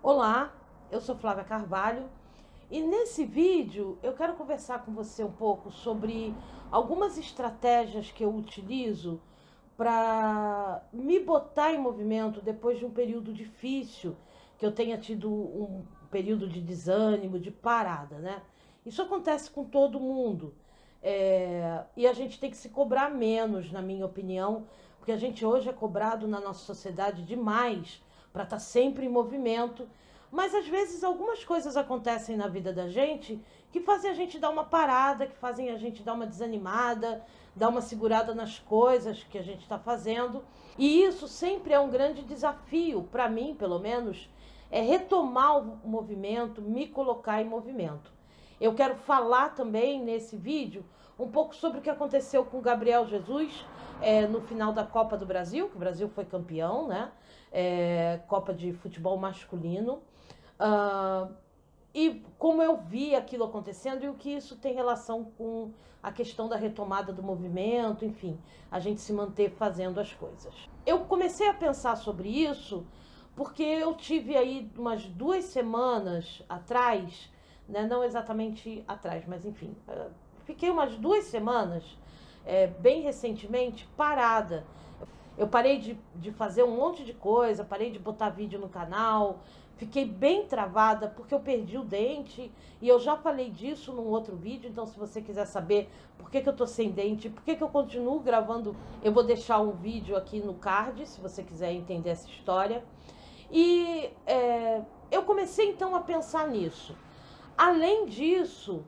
Olá, eu sou Flávia Carvalho e nesse vídeo eu quero conversar com você um pouco sobre algumas estratégias que eu utilizo para me botar em movimento depois de um período difícil, que eu tenha tido um período de desânimo, de parada, né? Isso acontece com todo mundo. E a gente tem que se cobrar menos, na minha opinião, porque a gente hoje é cobrado na nossa sociedade demais para estar sempre em movimento. Mas às vezes algumas coisas acontecem na vida da gente que fazem a gente dar uma parada, que fazem a gente dar uma desanimada, dar uma segurada nas coisas que a gente está fazendo. E isso sempre é um grande desafio, para mim, pelo menos, é retomar o movimento, me colocar em movimento. Eu quero falar também nesse vídeo um pouco sobre o que aconteceu com o Gabriel Jesus no final da Copa do Brasil, que o Brasil foi campeão, né? Copa de futebol masculino. E como eu vi aquilo acontecendo e o que isso tem relação com a questão da retomada do movimento, enfim, a gente se manter fazendo as coisas. Eu comecei a pensar sobre isso porque eu tive aí umas 2 semanas atrás, né, não exatamente atrás, mas enfim, fiquei umas 2 semanas, bem recentemente, parada. Eu parei de fazer um monte de coisa, parei de botar vídeo no canal, fiquei bem travada porque eu perdi o dente e eu já falei disso num outro vídeo, então se você quiser saber por que eu tô sem dente, por que eu continuo gravando, eu vou deixar um vídeo aqui no card, se você quiser entender essa história. E eu comecei então a pensar nisso. Além disso,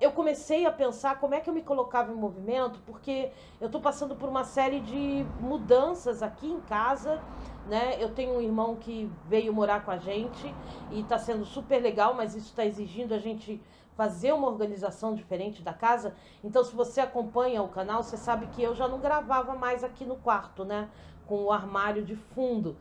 eu comecei a pensar como é que eu me colocava em movimento, porque eu estou passando por uma série de mudanças aqui em casa, né? Eu tenho um irmão que veio morar com a gente e está sendo super legal, mas isso está exigindo a gente fazer uma organização diferente da casa. Então, se você acompanha o canal, você sabe que eu já não gravava mais aqui no quarto, né? Com o armário de fundo.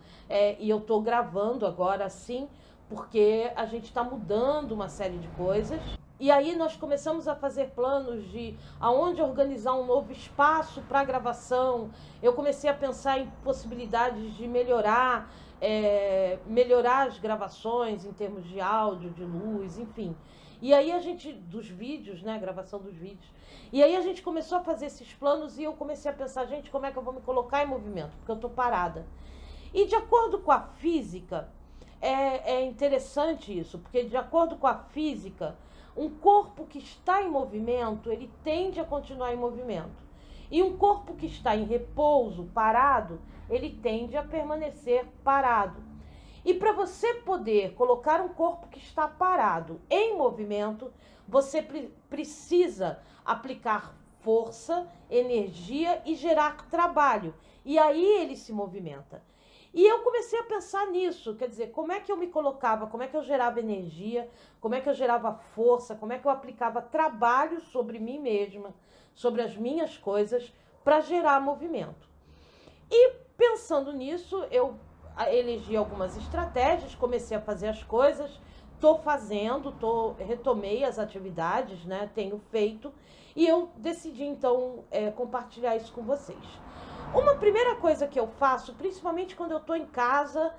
E eu estou gravando agora sim, porque a gente está mudando uma série de coisas. E aí nós começamos a fazer planos de aonde organizar um novo espaço para gravação. Eu comecei a pensar em possibilidades de melhorar as gravações em termos de áudio, de luz, enfim. E aí a gente, dos vídeos, né, gravação dos vídeos. E aí a gente começou a fazer esses planos e eu comecei a pensar, gente, como é que eu vou me colocar em movimento? Porque eu tô parada. E de acordo com a física, é interessante isso, porque de acordo com a física, um corpo que está em movimento, ele tende a continuar em movimento. E um corpo que está em repouso, parado, ele tende a permanecer parado. E para você poder colocar um corpo que está parado em movimento, você precisa aplicar força, energia e gerar trabalho. E aí ele se movimenta. E eu comecei a pensar nisso, quer dizer, como é que eu me colocava, como é que eu gerava energia, como é que eu gerava força, como é que eu aplicava trabalho sobre mim mesma, sobre as minhas coisas, para gerar movimento. E pensando nisso, eu elegi algumas estratégias, comecei a fazer as coisas, estou fazendo, retomei as atividades, né? Tenho feito, e eu decidi então compartilhar isso com vocês. Uma primeira coisa que eu faço, principalmente quando eu estou em casa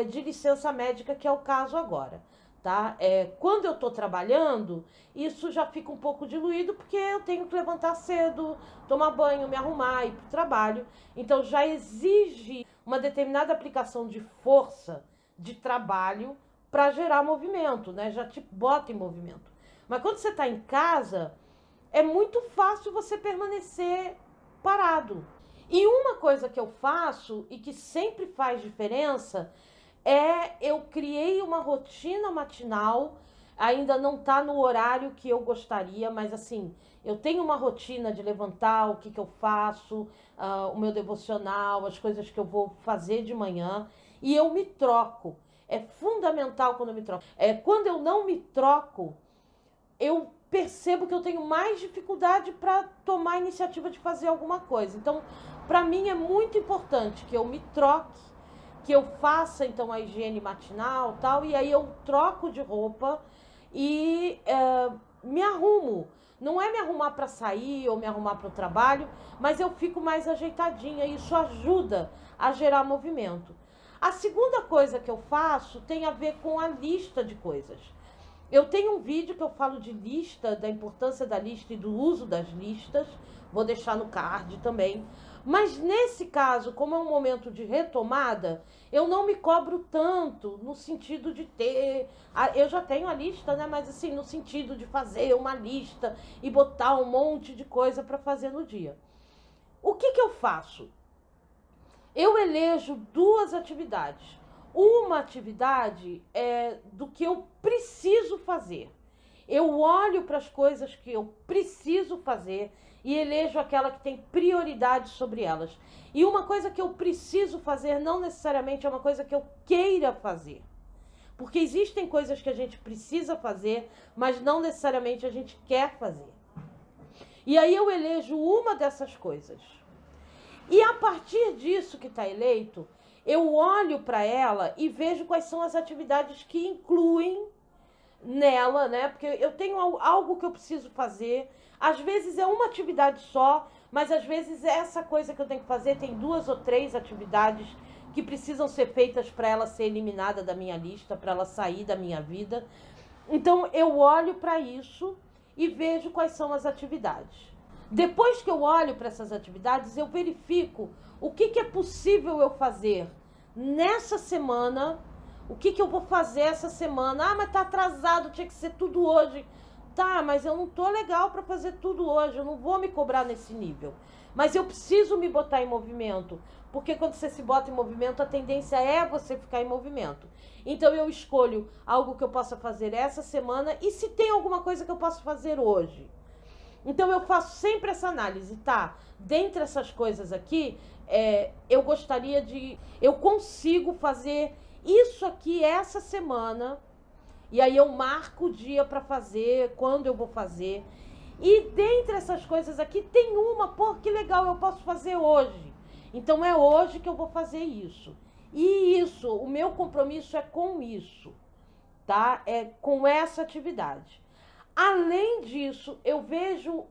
de licença médica, que é o caso agora, tá? Quando eu estou trabalhando, isso já fica um pouco diluído, porque eu tenho que levantar cedo, tomar banho, me arrumar, ir para o trabalho. Então já exige uma determinada aplicação de força, de trabalho, para gerar movimento, né? Já te bota em movimento. Mas quando você está em casa, é muito fácil você permanecer parado. E uma coisa que eu faço e que sempre faz diferença eu criei uma rotina matinal, ainda não está no horário que eu gostaria, mas assim, eu tenho uma rotina de levantar, o que eu faço, o meu devocional, as coisas que eu vou fazer de manhã, e eu me troco. É fundamental quando eu me troco. Quando eu não me troco, eu percebo que eu tenho mais dificuldade para tomar a iniciativa de fazer alguma coisa. Então, para mim é muito importante que eu me troque, que eu faça então a higiene matinal, tal, e aí eu troco de roupa e me arrumo. Não é me arrumar para sair ou me arrumar para o trabalho, mas eu fico mais ajeitadinha. Isso ajuda a gerar movimento. A segunda coisa que eu faço tem a ver com a lista de coisas. Eu tenho um vídeo que eu falo de lista, da importância da lista e do uso das listas. Vou deixar no card também. Mas nesse caso, como é um momento de retomada, eu não me cobro tanto no sentido de ter... Eu já tenho a lista, né? Mas assim, no sentido de fazer uma lista e botar um monte de coisa para fazer no dia. O que eu faço? Eu elejo duas atividades. Uma atividade é do que eu preciso fazer. Eu olho para as coisas que eu preciso fazer e elejo aquela que tem prioridade sobre elas. E uma coisa que eu preciso fazer não necessariamente é uma coisa que eu queira fazer. Porque existem coisas que a gente precisa fazer, mas não necessariamente a gente quer fazer. E aí eu elejo uma dessas coisas. E a partir disso que está eleito, eu olho para ela e vejo quais são as atividades que incluem nela, né? Porque eu tenho algo que eu preciso fazer. Às vezes é uma atividade só, mas às vezes essa coisa que eu tenho que fazer tem 2 ou 3 atividades que precisam ser feitas para ela ser eliminada da minha lista, para ela sair da minha vida. Então eu olho para isso e vejo quais são as atividades. Depois que eu olho para essas atividades, eu verifico o que é possível eu fazer nessa semana, o que eu vou fazer essa semana. Ah, mas tá atrasado, tinha que ser tudo hoje. Tá, mas eu não tô legal para fazer tudo hoje, eu não vou me cobrar nesse nível. Mas eu preciso me botar em movimento, porque quando você se bota em movimento, a tendência é você ficar em movimento. Então eu escolho algo que eu possa fazer essa semana e se tem alguma coisa que eu possa fazer hoje. Então eu faço sempre essa análise, tá? Dentre essas coisas aqui, eu gostaria de... Eu consigo fazer isso aqui essa semana, e aí eu marco o dia para fazer, quando eu vou fazer. E dentre essas coisas aqui, tem uma, pô, que legal, eu posso fazer hoje. Então é hoje que eu vou fazer isso. E isso, o meu compromisso é com isso, tá? É com essa atividade. Além disso, eu vejo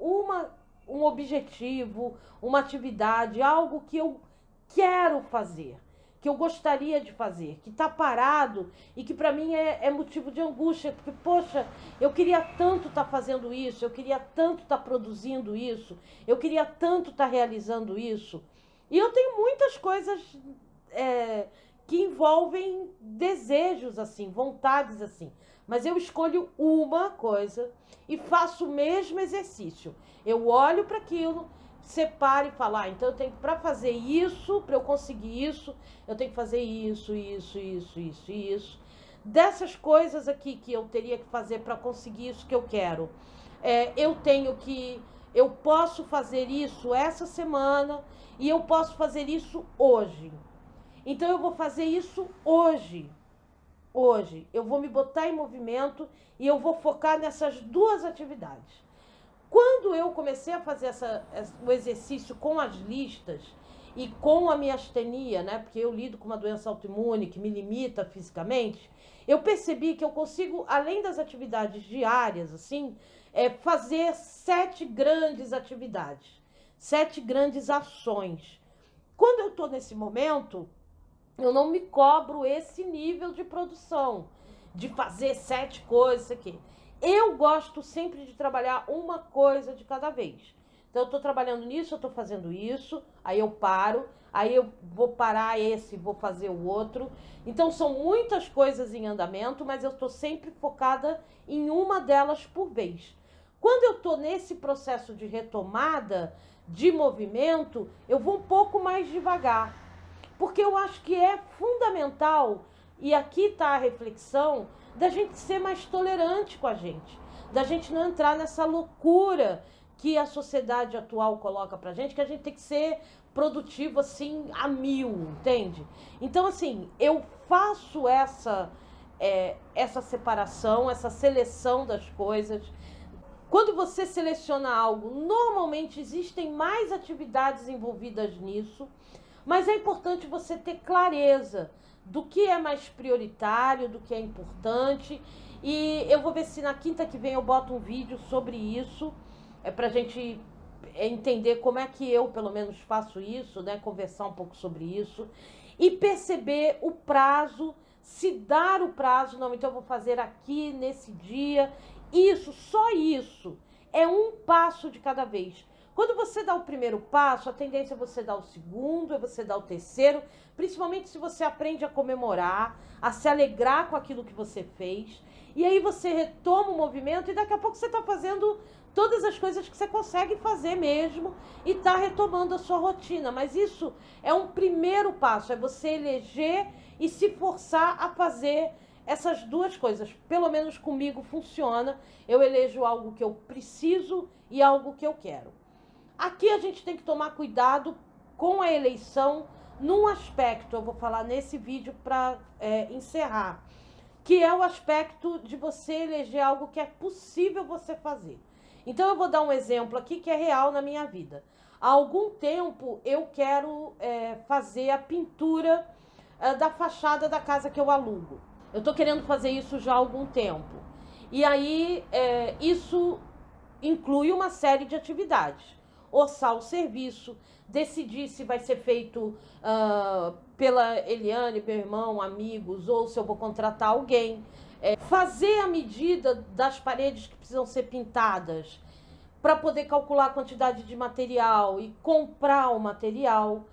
um objetivo, uma atividade, algo que eu quero fazer, que eu gostaria de fazer, que está parado e que para mim é motivo de angústia, porque, poxa, eu queria tanto estar fazendo isso, eu queria tanto estar produzindo isso, eu queria tanto estar realizando isso. E eu tenho muitas coisas que envolvem desejos assim, vontades assim. Mas eu escolho uma coisa e faço o mesmo exercício. Eu olho para aquilo, separo e falo, então eu tenho para fazer isso, para eu conseguir isso, eu tenho que fazer isso, isso, isso, isso e isso. Dessas coisas aqui que eu teria que fazer para conseguir isso que eu quero, eu posso fazer isso essa semana e eu posso fazer isso hoje. Então eu vou fazer isso hoje. Hoje, eu vou me botar em movimento e eu vou focar nessas duas atividades. Quando eu comecei a fazer o exercício com as listas e com a minha astenia, né, porque eu lido com uma doença autoimune que me limita fisicamente, eu percebi que eu consigo, além das atividades diárias, assim, fazer 7 grandes atividades, 7 grandes ações. Quando eu estou nesse momento, eu não me cobro esse nível de produção, de fazer 7 coisas aqui. Eu gosto sempre de trabalhar uma coisa de cada vez. Então, eu estou trabalhando nisso, eu estou fazendo isso, aí eu paro, aí eu vou parar esse, vou fazer o outro. Então, são muitas coisas em andamento, mas eu estou sempre focada em uma delas por vez. Quando eu estou nesse processo de retomada, de movimento, eu vou um pouco mais devagar. Porque eu acho que é fundamental, e aqui está a reflexão, da gente ser mais tolerante com a gente, da gente não entrar nessa loucura que a sociedade atual coloca pra gente, que a gente tem que ser produtivo assim a 1000, entende? Então assim, eu faço essa separação, essa seleção das coisas. Quando você seleciona algo, normalmente existem mais atividades envolvidas nisso, mas é importante você ter clareza do que é mais prioritário, do que é importante. E eu vou ver se na quinta que vem eu boto um vídeo sobre isso, pra gente entender como é que eu, pelo menos, faço isso, né? Conversar um pouco sobre isso. e perceber o prazo, se dar o prazo, não, então eu vou fazer aqui nesse dia, isso, só isso, é um passo de cada vez. Quando você dá o primeiro passo, a tendência é você dar o segundo, é você dar o terceiro, principalmente se você aprende a comemorar, a se alegrar com aquilo que você fez, e aí você retoma o movimento e daqui a pouco você está fazendo todas as coisas que você consegue fazer mesmo e está retomando a sua rotina. Mas isso é um primeiro passo, é você eleger e se forçar a fazer essas duas coisas. Pelo menos comigo funciona. Eu elejo algo que eu preciso e algo que eu quero. Aqui a gente tem que tomar cuidado com a eleição num aspecto, eu vou falar nesse vídeo para encerrar, que é o aspecto de você eleger algo que é possível você fazer. Então eu vou dar um exemplo aqui que é real na minha vida. Há algum tempo eu quero fazer a pintura da fachada da casa que eu alugo. Eu estou querendo fazer isso já há algum tempo. E aí isso inclui uma série de atividades. Orçar o serviço, decidir se vai ser feito pela Eliane, meu irmão, amigos, ou se eu vou contratar alguém. Fazer a medida das paredes que precisam ser pintadas para poder calcular a quantidade de material e comprar o material.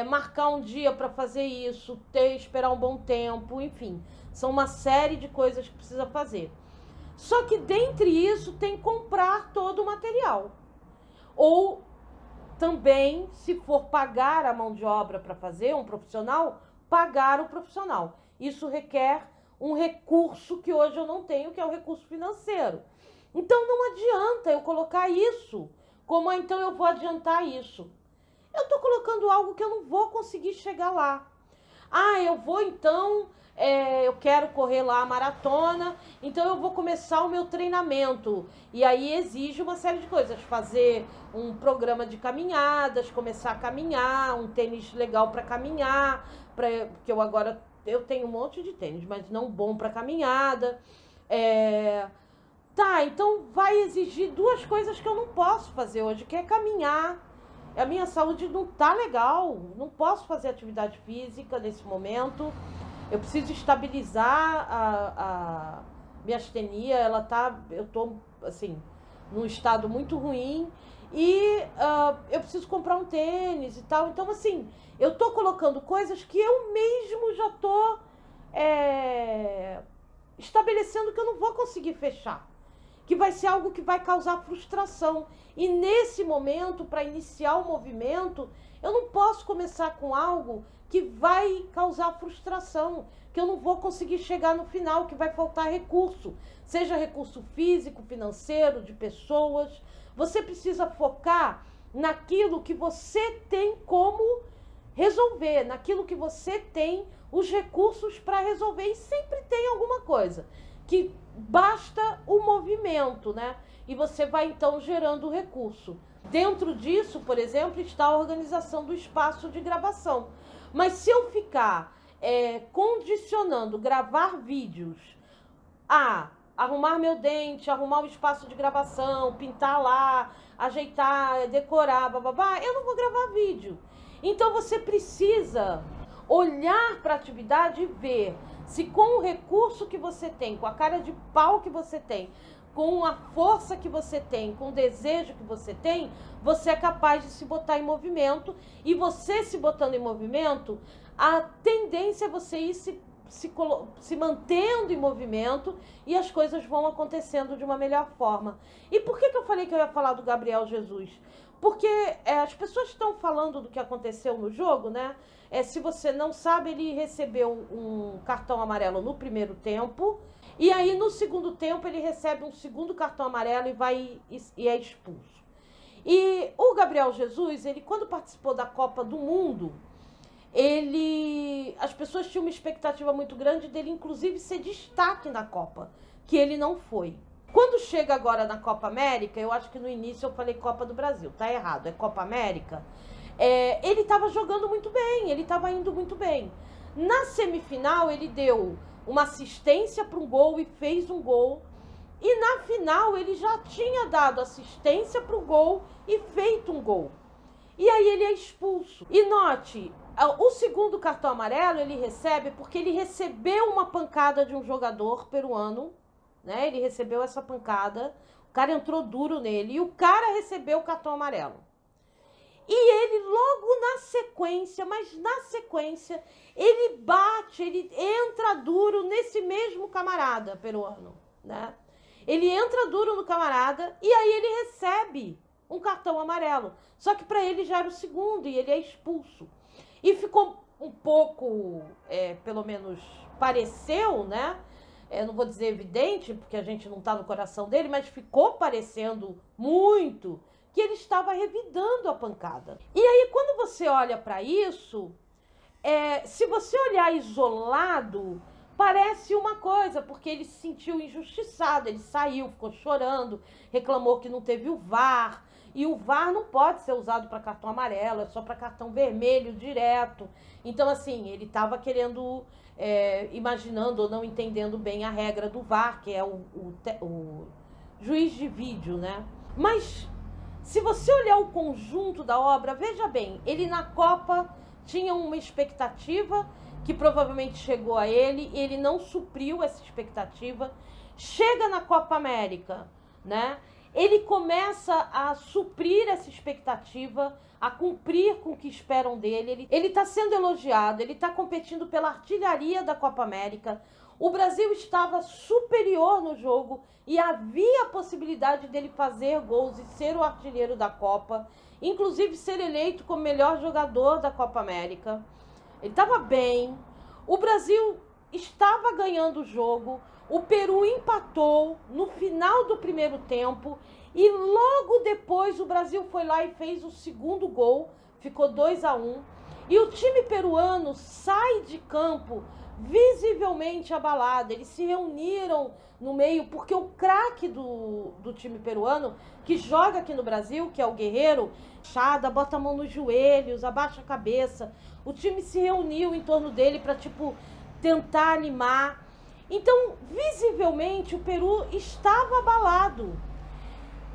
Marcar um dia para fazer isso, esperar um bom tempo, enfim. São uma série de coisas que precisa fazer. Só que dentre isso tem comprar todo o material. Ou também, se for pagar a mão de obra para fazer, um profissional, pagar o profissional. Isso requer um recurso que hoje eu não tenho, que é o recurso financeiro. Então não adianta eu colocar isso, como então eu vou adiantar isso. Eu estou colocando algo que eu não vou conseguir chegar lá. Eu vou então... eu quero correr lá a maratona, então eu vou começar o meu treinamento. E aí exige uma série de coisas. Fazer um programa de caminhadas, começar a caminhar, um tênis legal para caminhar, porque eu tenho um monte de tênis, mas não bom para caminhada. Então vai exigir duas coisas que eu não posso fazer hoje, que é caminhar. A minha saúde não tá legal, não posso fazer atividade física nesse momento. Eu preciso estabilizar a minha astenia, eu tô, assim, num estado muito ruim e eu preciso comprar um tênis e tal. Então, assim, eu tô colocando coisas que eu mesmo já tô estabelecendo que eu não vou conseguir fechar, que vai ser algo que vai causar frustração. E nesse momento, para iniciar o movimento, eu não posso começar com algo que vai causar frustração, que eu não vou conseguir chegar no final, que vai faltar recurso, seja recurso físico, financeiro, de pessoas. Você precisa focar naquilo que você tem como resolver, naquilo que você tem os recursos para resolver, e sempre tem alguma coisa que basta o movimento, né? E você vai então gerando o recurso. Dentro disso, por exemplo, está a organização do espaço de gravação. Mas se eu ficar condicionando gravar vídeos a arrumar meu dente, arrumar o espaço de gravação, pintar lá, ajeitar, decorar, bababá, eu não vou gravar vídeo. Então você precisa olhar para a atividade e ver se com o recurso que você tem, com a cara de pau que você tem, com a força que você tem, com o desejo que você tem, você é capaz de se botar em movimento. E você se botando em movimento, a tendência é você ir se mantendo em movimento e as coisas vão acontecendo de uma melhor forma. E por que eu falei que eu ia falar do Gabriel Jesus? Porque as pessoas estão falando do que aconteceu no jogo, né? Se você não sabe, ele recebeu um cartão amarelo no primeiro tempo. E aí, no segundo tempo, ele recebe um segundo cartão amarelo e é expulso. E o Gabriel Jesus, ele quando participou da Copa do Mundo, as pessoas tinham uma expectativa muito grande dele, inclusive, ser destaque na Copa, que ele não foi. Quando chega agora na Copa América, eu acho que no início eu falei Copa do Brasil, tá errado, é Copa América. Ele estava jogando muito bem, ele estava indo muito bem. Na semifinal, ele deu uma assistência para um gol e fez um gol. E na final, ele já tinha dado assistência para o gol e feito um gol. E aí ele é expulso. E note, O segundo cartão amarelo ele recebe porque ele recebeu uma pancada de um jogador peruano, né? Ele recebeu essa pancada, o cara entrou duro nele e o cara recebeu o cartão amarelo. E ele logo na sequência, mas na sequência, ele bate, ele entra duro nesse mesmo camarada peruano, né? Ele entra duro no camarada e aí ele recebe um cartão amarelo. Só que para ele já era o segundo e ele é expulso. E ficou um pouco, pelo menos pareceu, né? Não vou dizer evidente, porque a gente não está no coração dele, mas ficou parecendo muito que ele estava revidando a pancada. E aí, quando você olha para isso, se você olhar isolado, parece uma coisa, porque ele se sentiu injustiçado, ele saiu, ficou chorando, reclamou que não teve o VAR, e o VAR não pode ser usado para cartão amarelo, é só para cartão vermelho direto. Então, assim, ele estava querendo, imaginando ou não entendendo bem a regra do VAR, que é o juiz de vídeo, né? Mas se você olhar o conjunto da obra, veja bem, ele na Copa tinha uma expectativa que provavelmente chegou a ele, e ele não supriu essa expectativa. Chega na Copa América, né? Ele começa a suprir essa expectativa, a cumprir com o que esperam dele. Ele está sendo elogiado, ele está competindo pela artilharia da Copa América. O Brasil estava superior no jogo e havia a possibilidade dele fazer gols e ser o artilheiro da Copa, inclusive ser eleito como melhor jogador da Copa América. Ele estava bem, o Brasil estava ganhando o jogo, o Peru empatou no final do primeiro tempo e logo depois o Brasil foi lá e fez o segundo gol, ficou 2-1, e o time peruano sai de campo visivelmente abalado. Eles se reuniram no meio, porque o craque do time peruano, que joga aqui no Brasil, que é o Guerreiro, chada, bota a mão nos joelhos, abaixa a cabeça. O time se reuniu em torno dele para, tentar animar. Então, visivelmente, o Peru estava abalado.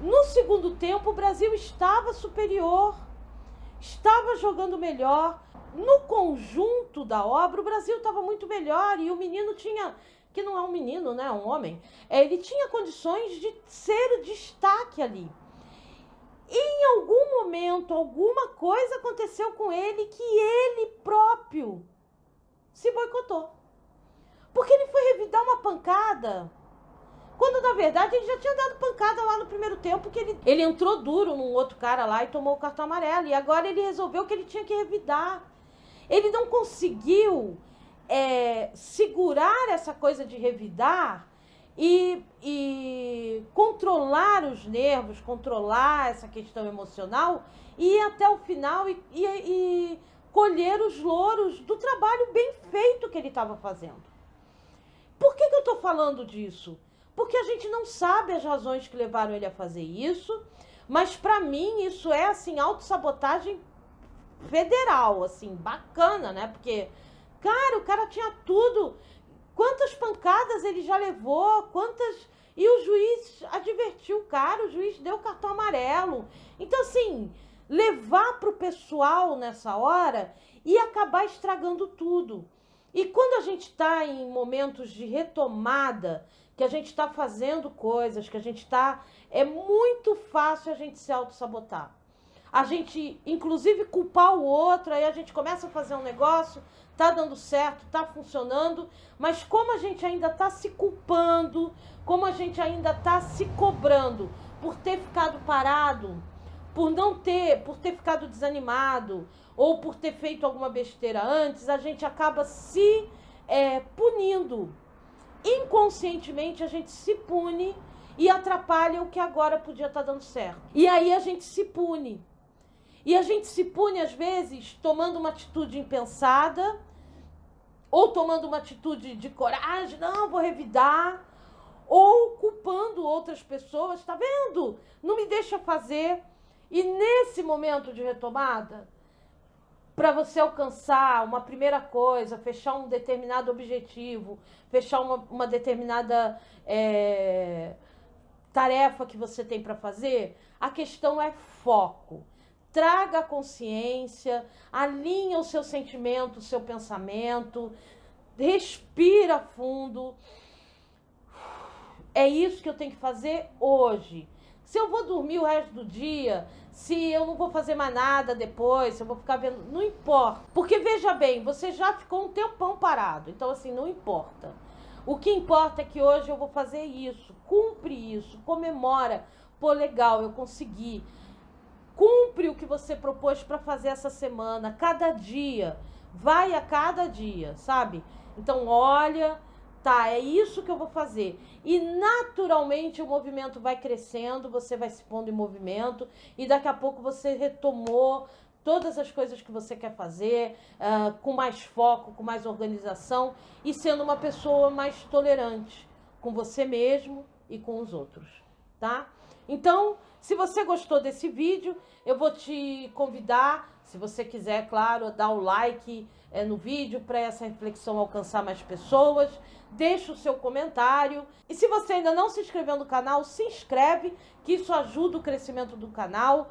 No segundo tempo, o Brasil estava superior, estava jogando melhor. No conjunto da obra, o Brasil estava muito melhor e o menino tinha, que não é um menino, né, é um homem, ele tinha condições de ser o destaque ali. E em algum momento, alguma coisa aconteceu com ele que ele próprio se boicotou. Porque ele foi revidar uma pancada, quando na verdade ele já tinha dado pancada lá no primeiro tempo, porque ele entrou duro num outro cara lá e tomou o cartão amarelo. E agora ele resolveu que ele tinha que revidar. Ele não conseguiu segurar essa coisa de revidar e controlar os nervos, controlar essa questão emocional e ir até o final e colher os louros do trabalho bem feito que ele estava fazendo. Por que eu estou falando disso? Porque a gente não sabe as razões que levaram ele a fazer isso, mas para mim isso é assim, autossabotagem federal, assim, bacana, né? Porque, cara, o cara tinha tudo. Quantas pancadas ele já levou, e o juiz advertiu o cara, o juiz deu cartão amarelo. Então, assim, levar pro pessoal nessa hora e acabar estragando tudo. E quando a gente está em momentos de retomada, que a gente está fazendo coisas, que a gente está... É muito fácil a gente se auto-sabotar. A gente, inclusive, culpar o outro, aí a gente começa a fazer um negócio, tá dando certo, tá funcionando, mas como a gente ainda tá se culpando, como a gente ainda tá se cobrando por ter ficado parado, por ter ficado desanimado, ou por ter feito alguma besteira antes, a gente acaba se punindo. Inconscientemente a gente se pune e atrapalha o que agora podia estar dando certo. E aí a gente se pune. E a gente se pune, às vezes, tomando uma atitude impensada, ou tomando uma atitude de coragem, não, vou revidar, ou culpando outras pessoas, tá vendo? Não me deixa fazer. E nesse momento de retomada, para você alcançar uma primeira coisa, fechar um determinado objetivo, fechar uma determinada tarefa que você tem para fazer, a questão é foco. traga a consciência, alinha o seu sentimento, o seu pensamento, respira fundo. É isso que eu tenho que fazer hoje. Se eu vou dormir o resto do dia, se eu não vou fazer mais nada depois, se eu vou ficar vendo, não importa. Porque veja bem, você já ficou um tempão parado, então assim, não importa. O que importa é que hoje eu vou fazer isso, cumpre isso, comemora. Pô, legal, eu consegui. Cumpre o que você propôs para fazer essa semana, cada dia. Vai a cada dia, sabe? Então, olha, tá, é isso que eu vou fazer. E naturalmente o movimento vai crescendo, você vai se pondo em movimento e daqui a pouco você retomou todas as coisas que você quer fazer, com mais foco, com mais organização e sendo uma pessoa mais tolerante com você mesmo e com os outros, tá? Então, se você gostou desse vídeo, eu vou te convidar, se você quiser, claro, dar o like no vídeo para essa reflexão alcançar mais pessoas. Deixa o seu comentário. E se você ainda não se inscreveu no canal, se inscreve, que isso ajuda o crescimento do canal.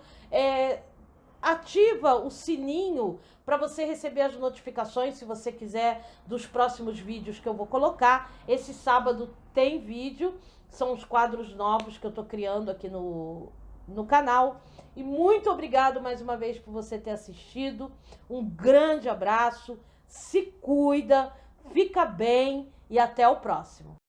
Ativa o sininho para você receber as notificações, se você quiser, dos próximos vídeos que eu vou colocar. Esse sábado tem vídeo, são os quadros novos que eu estou criando aqui no canal. E muito obrigado mais uma vez por você ter assistido. Um grande abraço, se cuida, fica bem e até o próximo.